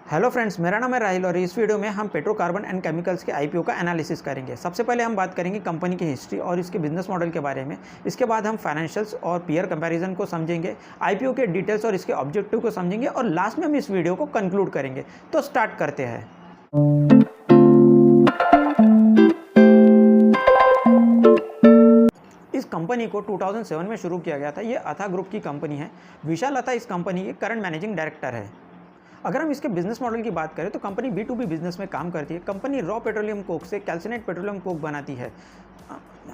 Hello friends, मेरा नाम है राहिल और इस वीडियो में हम पेट्रोकार्बन एंड केमिकल्स के आईपीओ का एनालिसिस करेंगे। सबसे पहले हम बात करेंगे कंपनी की हिस्ट्री और इसके बिजनेस मॉडल के बारे में। इसके बाद हम फाइनेंशियल्स और पीयर कंपैरिजन को समझेंगे, आईपीओ के डिटेल्स और इसके ऑब्जेक्टिव को समझेंगे और लास्ट में हम इस वीडियो को कंक्लूड करेंगे। तो स्टार्ट करते हैं। इस कंपनी को 2007 में शुरू किया गया था। ये अथा ग्रुप की कंपनी है। विशाल अथा इस कंपनी के करंट मैनेजिंग डायरेक्टर है। अगर हम इसके बिजनेस मॉडल की बात करें तो कंपनी B2B बिजनेस में काम करती है। कंपनी रॉ पेट्रोलियम कोक से कैल्सिनेट पेट्रोलियम कोक बनाती है,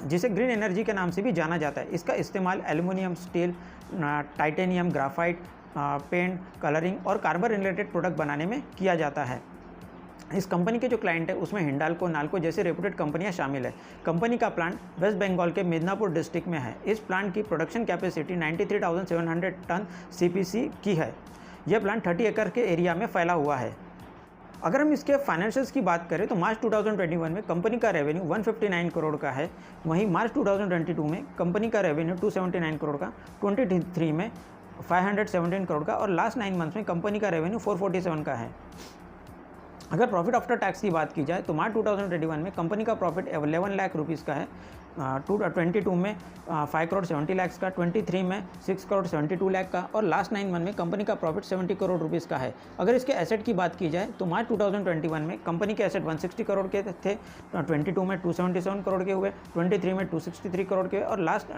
जिसे ग्रीन एनर्जी के नाम से भी जाना जाता है। इसका इस्तेमाल aluminium, steel, titanium, graphite, paint, colouring और कार्बन रिलेटेड प्रोडक्ट बनाने में किया जाता है। इस कंपनी के जो क्लाइंट है उसमें हिंडाल्को, नाल्को जैसे रेपुटेड कंपनियां शामिल है। कंपनी का प्लांट वेस्ट बंगाल के मिदनापुर डिस्ट्रिक्ट में है। इस प्लांट की प्रोडक्शन कैपेसिटी 93,700 टन CPC की है। यह प्लांट 30 एकड़ के एरिया में फैला हुआ है। अगर हम इसके फाइनेंशियल्स की बात करें तो मार्च 2021 में कंपनी का रेवेन्यू 159 करोड़ का है। वहीं मार्च 2022 में कंपनी का रेवेन्यू 279 करोड़ का, 23 में 517 करोड़ का और लास्ट 9 मंथ्स में कंपनी का रेवेन्यू 447 का है। अगर प्रॉफिट आफ्टर टैक्स की बात की जाए तो मार्च 2021 में कंपनी का प्रॉफिट 11 लाख रुपीज़ का है। 22 में 5 करोड़ 70 लाख का, 23 में 6 करोड़ 72 लाख का और लास्ट 9 मंथ में कंपनी का प्रॉफिट 70 करोड़ रुपीज़ का है। अगर इसके एसेट की बात की जाए तो मार्च 2021 में कंपनी के एसेट 160 करोड़ के थे, 22 में 277 करोड़ के हुए, 23 में 263 करोड़ के और लास्ट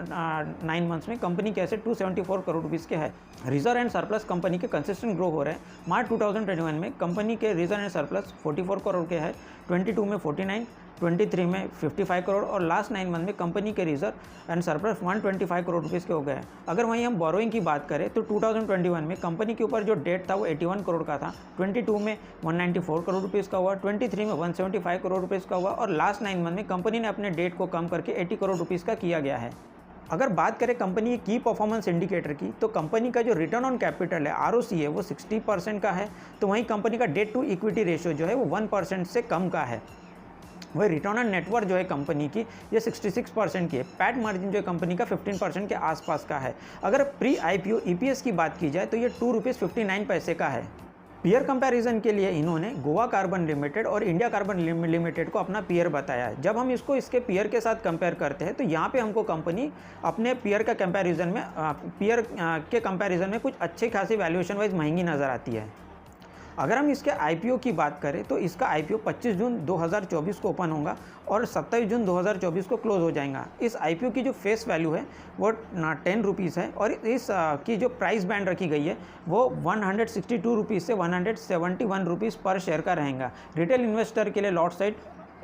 9 मंथ्स में कंपनी के एसेट 274 करोड़ रुपीज़ के है। रिजर्व एंड सरप्लस कंपनी के कंसिस्टेंट ग्रो हो रहे हैं। मार्च 2021 में कंपनी के रिजर्व एंड सरप्लस 44 करोड़ के है, 22 में 49, 23 में 55 करोड़ और लास्ट 9 मंथ में कंपनी के reserve and surplus 125 crore rupees के हो गए हैं। अगर वहीं हम बोरोइंग की बात करें तो 2021 में कंपनी के ऊपर जो डेट था वो 81 करोड़ का था, 22 में 194 करोड़ रुपीज़ का हुआ, 23 में 175 करोड़ रुपीज़ का हुआ और लास्ट 9 मंथ में कंपनी ने अपने डेट को कम करके 80 करोड़ रुपीज़ का किया गया है। अगर बात करें कंपनी की परफॉर्मेंस इंडिकेटर की तो कंपनी का जो रिटर्न ऑन कैपिटल है ROC है वो 60% का है। तो वहीं कंपनी का डेट टू इक्विटी रेशियो जो है वो 1% से कम का है। वही रिटर्न ऑन नेटवर्थ जो है कंपनी की ये 66% की है। पैट मार्जिन जो है कंपनी का 15% के आसपास का है। अगर प्री IPO EPS की बात की जाए तो ये ₹2.59 का है। पीयर कंपैरिजन के लिए इन्होंने गोवा कार्बन लिमिटेड और इंडिया कार्बन लिमिटेड को अपना पीयर बताया है। जब हम इसको इसके पीयर के साथ कंपेयर करते हैं तो यहाँ पे हमको कंपनी अपने पीयर के कंपैरिजन में कुछ अच्छी खासी वैल्यूएशन वाइज महंगी नज़र आती है। अगर हम इसके IPO की बात करें तो इसका IPO 25 जून 2024 को ओपन होगा और 27 जून 2024 को क्लोज हो जाएगा। इस IPO की जो फेस वैल्यू है वो 10 रुपीज़ है और इस की जो प्राइस बैंड रखी गई है वो 162 रुपीज़ से 171 रुपीज़ पर शेयर का रहेगा। रिटेल इन्वेस्टर के लिए लॉट साइज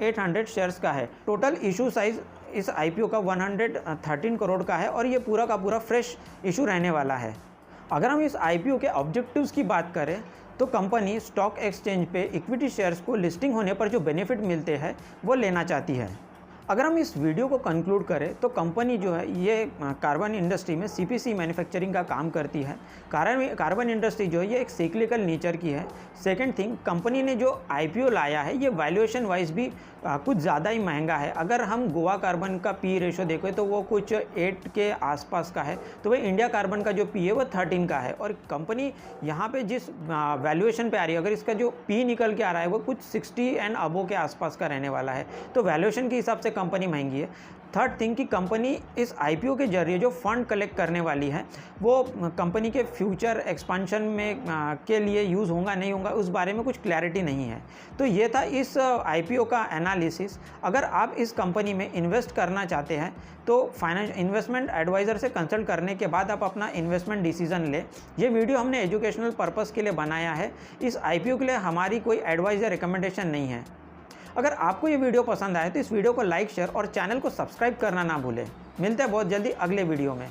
800 शेयर्स का है। टोटल इशू साइज इस IPO का 113 करोड़ का है और ये पूरा का पूरा फ्रेश इशू रहने वाला है। अगर हम इस IPO के ऑब्जेक्टिव्स की बात करें तो कंपनी स्टॉक एक्सचेंज पे इक्विटी शेयर्स को लिस्टिंग होने पर जो बेनिफिट मिलते हैं वो लेना चाहती है। अगर हम इस वीडियो को कंक्लूड करें तो कंपनी जो है ये कार्बन इंडस्ट्री में CPC मैन्युफैक्चरिंग का काम करती है। कार्बन इंडस्ट्री जो है ये एक साइक्लिकल नेचर की है। सेकंड थिंग, कंपनी ने जो IPO लाया है ये वैल्यूएशन वाइज भी कुछ ज़्यादा ही महंगा है। अगर हम गोवा कार्बन का P रेशो देखें तो वो कुछ 8 के आसपास का है, तो वही इंडिया कार्बन का जो P है वो 13 का है और कंपनी यहाँ पे जिस वैल्यूएशन पे आ रही है, अगर इसका जो P निकल के आ रहा है वो कुछ 60 एंड अबो के आसपास का रहने वाला है। तो वैल्यूएशन के हिसाब से कंपनी महंगी है। थर्ड थिंग कि कंपनी इस IPO के जरिए जो फंड कलेक्ट करने वाली है वो कंपनी के फ्यूचर एक्सपांशन में के लिए यूज़ होगा नहीं होगा उस बारे में कुछ क्लैरिटी नहीं है। तो ये था इस IPO का एनालिसिस। अगर आप इस कंपनी में इन्वेस्ट करना चाहते हैं तो इन्वेस्टमेंट एडवाइज़र से कंसल्ट करने के बाद आप अपना इन्वेस्टमेंट डिसीजन लें। ये वीडियो हमने एजुकेशनल पर्पज़ के लिए बनाया है। इस IPO के लिए हमारी कोई एडवाइस या रिकमेंडेशन नहीं है। अगर आपको ये वीडियो पसंद आए तो इस वीडियो को लाइक, शेयर और चैनल को सब्सक्राइब करना ना भूलें। मिलते हैं बहुत जल्दी अगले वीडियो में।